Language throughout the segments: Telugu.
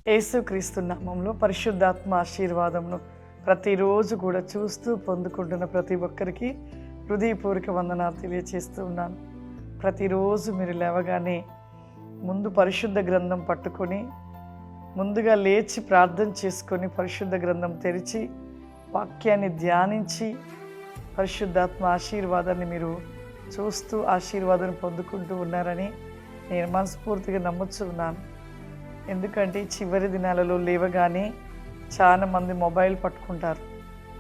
యేసుక్రీస్తు నామములో పరిశుద్ధాత్మ ఆశీర్వాదమును ప్రతిరోజు కూడా చూస్తూ పొందుకుంటున్న ప్రతి ఒక్కరికి హృదయపూర్వక వందనాలు తెలియజేస్తూ ఉన్నాను. ప్రతిరోజు మీరు లేవగానే ముందు పరిశుద్ధ గ్రంథం పట్టుకొని ముందుగా లేచి ప్రార్థన చేసుకొని పరిశుద్ధ గ్రంథం తెరిచి వాక్యాన్ని ధ్యానించి పరిశుద్ధాత్మ ఆశీర్వాదాన్ని మీరు చూస్తూ ఆశీర్వాదాన్ని పొందుకుంటూ ఉన్నారని నేను మనస్ఫూర్తిగా నమ్ముతూ ఉన్నాను. ఎందుకంటే చివరి దినాలలో లేవగానే చాలామంది మొబైల్ పట్టుకుంటారు.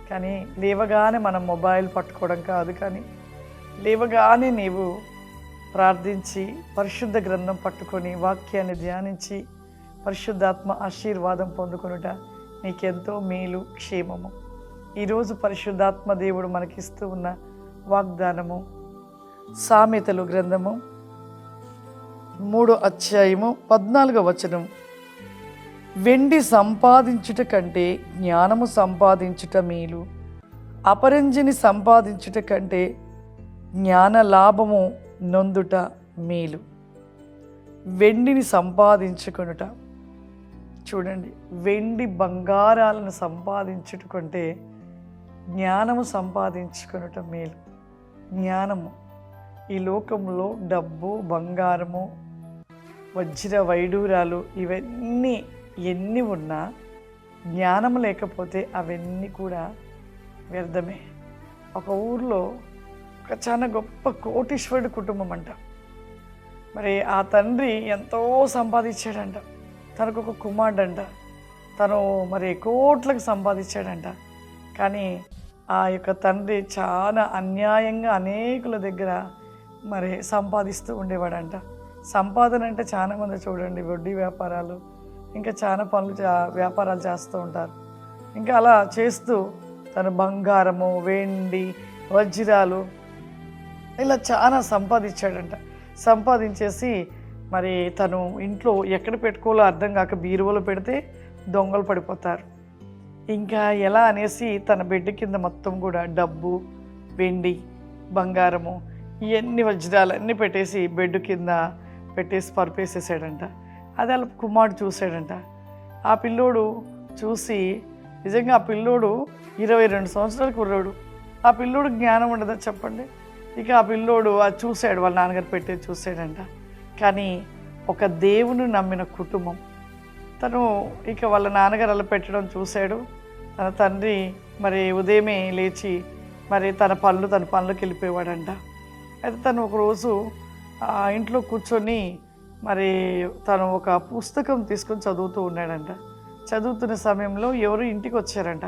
కానీ లేవగానే మనం మొబైల్ పట్టుకోవడం కాదు, కానీ లేవగానే నీవు ప్రార్థించి పరిశుద్ధ గ్రంథం పట్టుకొని వాక్యాన్ని ధ్యానించి పరిశుద్ధాత్మ ఆశీర్వాదం పొందుకొనుట నీకెంతో మేలు క్షేమము. ఈరోజు పరిశుద్ధాత్మ దేవుడు మనకిస్తూ ఉన్న వాగ్దానము సామెతలు గ్రంథము 3వ అధ్యాయము 14వ వచనం. వెండి సంపాదించుట కంటే జ్ఞానము సంపాదించుట మేలు, అపరంజిని సంపాదించుట కంటే జ్ఞాన లాభము నొందుట మేలు. వెండిని సంపాదించుకొనుట, చూడండి, వెండి బంగారాలను సంపాదించుట కంటే జ్ఞానము సంపాదించుకొనుట మేలు. జ్ఞానము, ఈ లోకంలో డబ్బు, బంగారము, వజ్ర వైడూరాలు ఇవన్నీ ఎన్ని ఉన్నా జ్ఞానం లేకపోతే అవన్నీ కూడా వ్యర్థమే. ఒక ఊర్లో ఒక చాలా గొప్ప కోటీశ్వరుడి కుటుంబం అంట. మరి ఆ తండ్రి ఎంతో సంపాదించాడంట. తనకు ఒక కుమారుడంట. తను మరి కోట్లకు సంపాదించాడంట. కానీ ఆ యొక్క తండ్రి చాలా అన్యాయంగా అనేకుల దగ్గర మరి సంపాదిస్తూ ఉండేవాడంట. సంపాదన అంటే చాలామంది చూడండి వడ్డీ వ్యాపారాలు, ఇంకా చాలా పనులు వ్యాపారాలు చేస్తూ ఉంటారు. ఇంకా అలా చేస్తూ తను బంగారము, వెండి, వజ్రాలు ఇలా చాలా సంపాదించాడంట. సంపాదించేసి మరి తను ఇంట్లో ఎక్కడ పెట్టుకోవాలో అర్థం కాక బీరువాలో పెడితే దొంగలు పడిపోతారు. ఇంకా ఎలా అనేసి తన బెడ్ కింద మొత్తం కూడా డబ్బు, వెండి, బంగారము, ఇవన్నీ వజ్రాలన్నీ పెట్టేసి బెడ్ కింద పెట్టేసి పరుపేసేసాడంట. అది అలా కుమారుడు చూశాడంట. ఆ పిల్లోడు చూసి, నిజంగా ఆ పిల్లోడు 22 సంవత్సరాల కుర్రోడు, ఆ పిల్లోడు జ్ఞానం ఉండదా చెప్పండి? ఇక ఆ పిల్లోడు అది చూశాడు, వాళ్ళ నాన్నగారు పెట్టేది చూశాడంట. కానీ ఒక దేవుని నమ్మిన కుటుంబం, తను ఇక వాళ్ళ నాన్నగారు అలా పెట్టడం చూశాడు. తన తండ్రి మరి ఉదయమే లేచి మరి తన పనులకు వెళ్ళిపోయేవాడంట. అయితే తను ఒకరోజు ఇంట్లో కూర్చొని మరి తను ఒక పుస్తకం తీసుకొని చదువుతూ ఉన్నాడంట. చదువుతున్న సమయంలో ఎవరు ఇంటికి వచ్చారంట.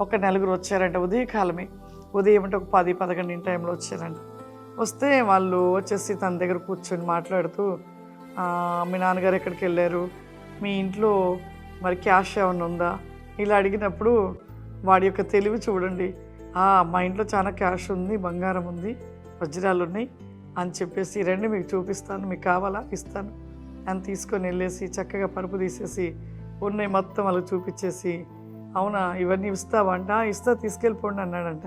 ఒక నలుగురు వచ్చారంట. ఉదయకాలమే, ఉదయం అంటే ఒక 10-11 టైంలో వచ్చారంట. వస్తే వాళ్ళు వచ్చేసి తన దగ్గర కూర్చొని మాట్లాడుతూ, మీ నాన్నగారు ఎక్కడికి వెళ్ళారు, మీ ఇంట్లో మరి క్యాష్ ఏమైనా ఉందా, ఇలా అడిగినప్పుడు వాడి యొక్క తెలివి చూడండి. మా ఇంట్లో చాలా క్యాష్ ఉంది, బంగారం ఉంది, వజ్రాలు ఉన్నాయి అని చెప్పేసి, రండి మీకు చూపిస్తాను, మీకు కావాలా ఇస్తాను అని తీసుకొని వెళ్ళేసి చక్కగా పరుపు తీసేసి ఉన్నాయి మొత్తం వాళ్ళకి చూపించేసి, అవునా ఇవన్నీ ఇస్తావంట, ఇస్తా తీసుకెళ్ళిపోండి అన్నాడంట.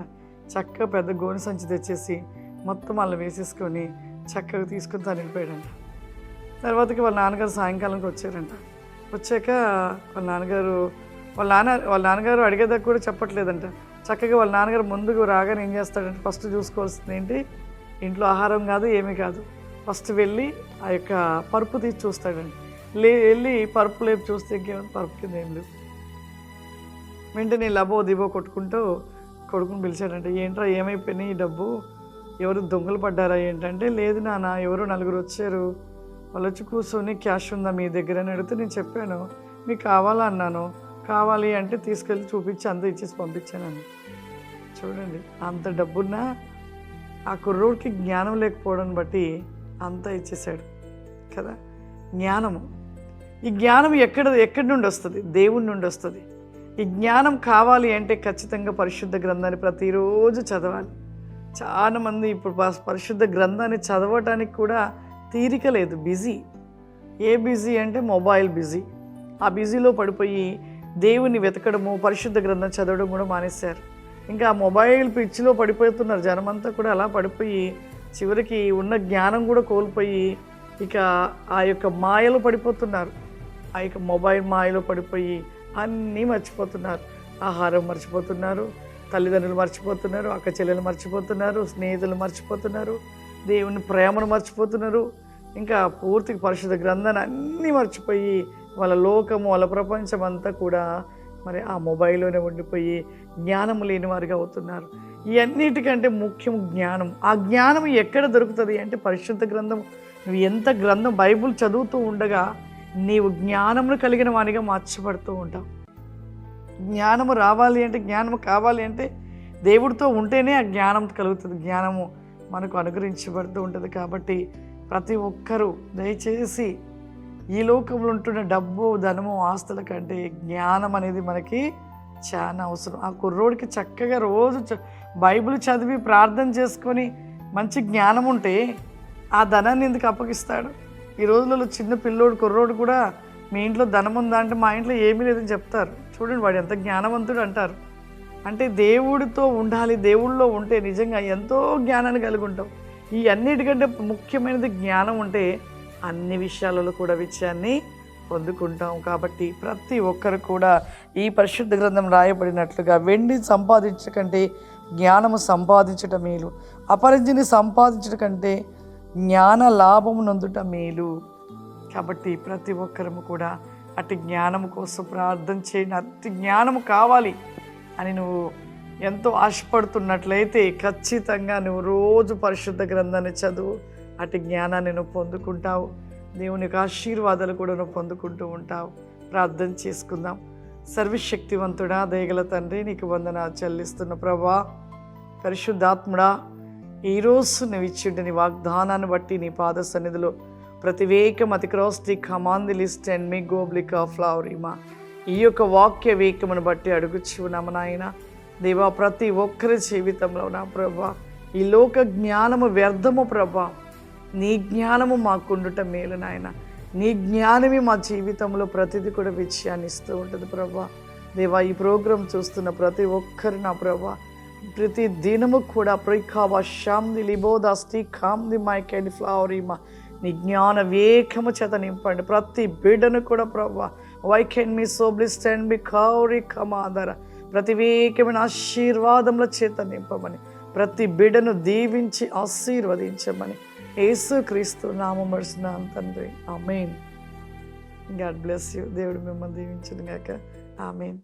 చక్కగా పెద్ద గోనె సంచి తెచ్చేసి మొత్తం వాళ్ళు వేసేసుకొని చక్కగా తీసుకొని తను వెళ్ళిపోయాడంట. తర్వాతకి వాళ్ళ నాన్నగారు సాయంకాలంకి వచ్చారంట. వచ్చాక వాళ్ళ నాన్నగారు అడిగేదాకా కూడా చెప్పట్లేదంట. చక్కగా వాళ్ళ నాన్నగారు ముందుకు రాగానే ఏం చేస్తాడంటే, ఫస్ట్ చూసుకోవాల్సింది ఏంటి, ఇంట్లో ఆహారం కాదు ఏమీ కాదు, ఫస్ట్ వెళ్ళి ఆ యొక్క పరుపు తీసి చూస్తాడండి. వెళ్ళి పరుపు లేపు చూస్తే ఇంకేమైనా పరుపు కింద ఏం లేవు. వెంటనే లబో దిబో కొట్టుకుంటూ కొడుకుని పిలిచాడంటే, ఏంట్రా ఏమైపోయినాయి ఈ డబ్బు, ఎవరు దొంగలు పడ్డారా ఏంటంటే, లేదు నాన్న ఎవరు నలుగురు వచ్చారు, వాళ్ళు వచ్చి కూర్చొని క్యాష్ ఉందా మీ దగ్గర అని అడిగితే నేను చెప్పాను, మీకు కావాలా అన్నాను, కావాలి అంటే తీసుకెళ్ళి చూపించి అంతా ఇచ్చేసి పంపించాను. చూడండి, అంత డబ్బున్నా ఆ కుర్రోడికి జ్ఞానం లేకపోవడం బట్టి అంతా ఇచ్చేసాడు కదా. జ్ఞానము, ఈ జ్ఞానం ఎక్కడి నుండి వస్తుంది? దేవుని నుండి వస్తుంది. ఈ జ్ఞానం కావాలి అంటే ఖచ్చితంగా పరిశుద్ధ గ్రంథాన్ని ప్రతిరోజు చదవాలి. చాలామంది ఇప్పుడు పరిశుద్ధ గ్రంథాన్ని చదవటానికి కూడా తీరిక లేదు, బిజీ. ఏ బిజీ అంటే మొబైల్ బిజీ. ఆ బిజీలో పడిపోయి దేవుని వెతకడము, పరిశుద్ధ గ్రంథం చదవడం కూడా మానేశారు. ఇంకా మొబైల్ పిచ్చిలో పడిపోతున్నారు జనమంతా కూడా. అలా పడిపోయి చివరికి ఉన్న జ్ఞానం కూడా కోల్పోయి ఇక ఆ యొక్క మాయలో పడిపోతున్నారు. ఆ యొక్క మొబైల్ మాయలో పడిపోయి అన్నీ మర్చిపోతున్నారు. ఆహారం మర్చిపోతున్నారు, తల్లిదండ్రులు మర్చిపోతున్నారు, అక్క చెల్లెలు మర్చిపోతున్నారు, స్నేహితులు మర్చిపోతున్నారు, దేవుని ప్రేమను మర్చిపోతున్నారు. ఇంకా పూర్తిగా పరిశుద్ధ గ్రంథాన్ని అన్నీ మర్చిపోయి వాళ్ళ లోకము, వాళ్ళ ప్రపంచం అంతా కూడా మరి ఆ మొబైల్లోనే ఉండిపోయి జ్ఞానం లేని వారిగా అవుతున్నారు. ఇవన్నిటికంటే ముఖ్యం జ్ఞానం. ఆ జ్ఞానం ఎక్కడ దొరుకుతుంది అంటే పరిశుద్ధ గ్రంథం. నువ్వు ఎంత గ్రంథం బైబుల్ చదువుతూ ఉండగా నీవు జ్ఞానమును కలిగిన వానిగా మార్చబడుతూ ఉంటావు. జ్ఞానము రావాలి అంటే, జ్ఞానము కావాలి అంటే దేవుడితో ఉంటేనే ఆ జ్ఞానం కలుగుతుంది. జ్ఞానము మనకు అనుగ్రహించబడుతూ ఉంటుంది. కాబట్టి ప్రతి ఒక్కరూ దయచేసి ఈ లోకంలో ఉంటున్న డబ్బు, ధనము, ఆస్తుల కంటే జ్ఞానం అనేది మనకి చాలా అవసరం. ఆ కుర్రోడికి చక్కగా రోజు బైబిల్ చదివి ప్రార్థన చేసుకొని మంచి జ్ఞానం ఉంటే ఆ ధనాన్ని ఎందుకు అప్పగిస్తాడు? ఈ రోజులలో చిన్న పిల్లోడు, కుర్రోడు కూడా మీ ఇంట్లో ధనం ఉందా అంటే మా ఇంట్లో ఏమీ లేదని చెప్తారు. చూడండి వాడు ఎంత జ్ఞానవంతుడు అంటారు. అంటే దేవుడితో ఉండాలి, దేవుళ్ళో ఉంటే నిజంగా ఎంతో జ్ఞానాన్ని కలిగి ఉంటాం. ఈ అన్నిటికంటే ముఖ్యమైనది జ్ఞానం ఉంటే అన్ని విషయాలలో కూడా విషయాన్ని పొందుకుంటాం. కాబట్టి ప్రతి ఒక్కరు కూడా ఈ పరిశుద్ధ గ్రంథం రాయబడినట్లుగా వెండి సంపాదించడం కంటే జ్ఞానము సంపాదించటం మేలు, అపరంజిని సంపాదించడం కంటే జ్ఞాన లాభము నొందుట మేలు. కాబట్టి ప్రతి ఒక్కరము కూడా అటు జ్ఞానము కోసం ప్రార్థన చేయండి. అతి జ్ఞానము కావాలి అని నువ్వు ఎంతో ఆశపడుతున్నట్లయితే ఖచ్చితంగా నువ్వు రోజు పరిశుద్ధ గ్రంథాన్ని చదువు. అటు జ్ఞానాన్ని నువ్వు పొందుకుంటావు. దేవుని యొక్క ఆశీర్వాదాలు కూడా నువ్వు పొందుకుంటూ ఉంటావు. ప్రార్థన చేసుకుందాం. సర్వశక్తివంతుడా, దయగల తండ్రి, నీకు వందనాలు చెల్లిస్తున్న ప్రభా, పరిశుద్ధాత్ముడా, ఈరోజు నువ్వు ఇచ్చిండు నీ వాగ్దానాన్ని బట్టి నీ పాద సన్నిధిలో ప్రతివేకం అతిక్రాస్ the command the list and మీ గోబ్లిక్ ఆఫ్ ఫ్లవరిమా ఈ యొక్క వాక్య వేకమును బట్టి అడుగుచున్నాము నాయన. దేవా, ప్రతి ఒక్కరి జీవితంలో నా ప్రభా ఈ లోక జ్ఞానము వ్యర్థము ప్రభా, నీ జ్ఞానము మాకుండుట మేలు నాయన. నీ జ్ఞానమే మా జీవితంలో ప్రతిదీ కూడా విజయాన్ని ఇస్తూ ఉంటుంది ప్రభా. దేవా, ఈ ప్రోగ్రాం చూస్తున్న ప్రతి ఒక్కరు నా ప్రభా ప్రతి దినము కూడా ప్రైకావా షామ్ది లిబోదాస్తి కామ్ది మైకెండ్ ఫ్లవరిమా నీ జ్ఞాన వేకము చేత నింపండి. ప్రతి బిడ్డను కూడా ప్రభా వై కెన్ మీ సో బ్లిస్డ్ అండ్ బి కౌరి కమాదర ప్రతి వేకమైన ఆశీర్వాదముల చేత నింపమని, ప్రతి బిడ్డను దీవించి ఆశీర్వదించమని యేసుక్రీస్తు నామమున అడుగుచున్నాను తండ్రి. ఆమేన్. God bless you. దేవుడు మిమ్మల్ని దీవించును గాక. ఆమేన్.